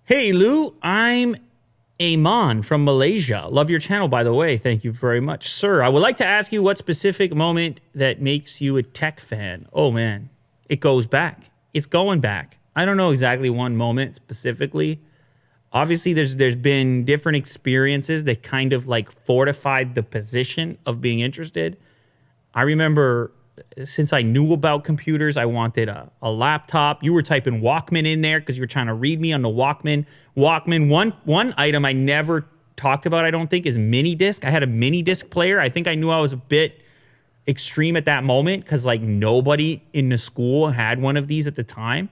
Hey Lou, I'm Amon from Malaysia. Love your channel, by the way. Thank you very much, sir. I would like to ask you what specific moment that makes you a tech fan. Oh man, it goes back. It's going back. I don't know exactly one moment specifically. Obviously, there's been different experiences that kind of like fortified the position of being interested. I remember since I knew about computers, I wanted a laptop. You were typing Walkman in there because you were trying to read me on the Walkman. Walkman. One item I never talked about, I don't think, is mini disc. I had a mini disc player. I think I knew I was a bit extreme at that moment because like nobody in the school had one of these at the time.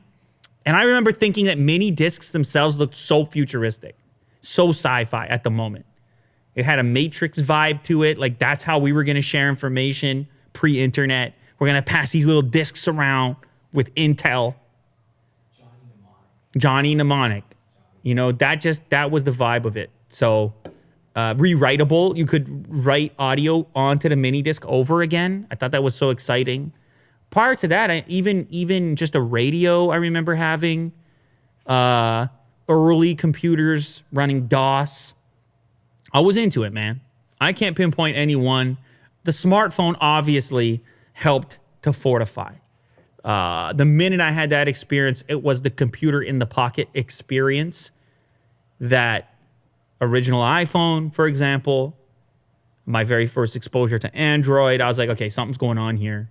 And I remember thinking that mini discs themselves looked so futuristic, so sci-fi at the moment. It had a Matrix vibe to it. Like that's how we were going to share information pre-internet. We're going to pass these little discs around with Intel. Johnny Mnemonic. You know, that was the vibe of it. So rewritable. You could write audio onto the mini disc over again. I thought that was so exciting. Prior to that, even just a radio I remember having. Early computers running DOS. I was into it, man. I can't pinpoint any one. The smartphone obviously helped to fortify. The minute I had that experience, it was the computer in the pocket experience. That original iPhone, for example, my very first exposure to Android, I was like, okay, something's going on here.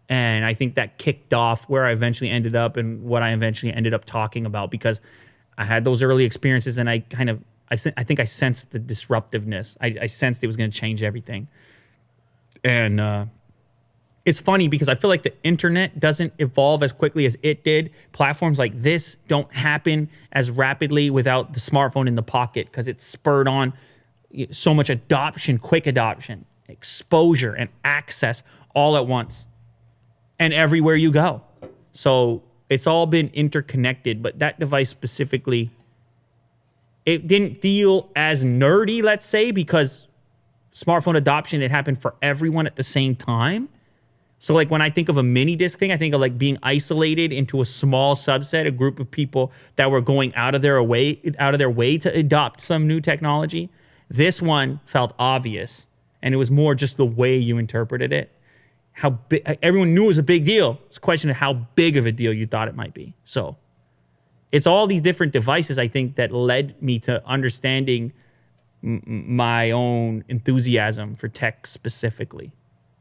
And I think that kicked off where I eventually ended up and what I eventually ended up talking about because I had those early experiences and I think I sensed the disruptiveness. I sensed it was going to change everything. And it's funny because I feel like the internet doesn't evolve as quickly as it did. Platforms like this don't happen as rapidly without the smartphone in the pocket because it's spurred on so much adoption, quick adoption, exposure, and access all at once and everywhere you go. So it's all been interconnected, but that device specifically, it didn't feel as nerdy, let's say, because smartphone adoption, it happened for everyone at the same time. So like when I think of a mini disc thing, I think of like being isolated into a small subset, a group of people that were going out of their way to adopt some new technology. This one felt obvious, and it was more just the way you interpreted it. How big, everyone knew it was a big deal. It's a question of how big of a deal you thought it might be. So it's all these different devices, I think, that led me to understanding my own enthusiasm for tech specifically.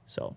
So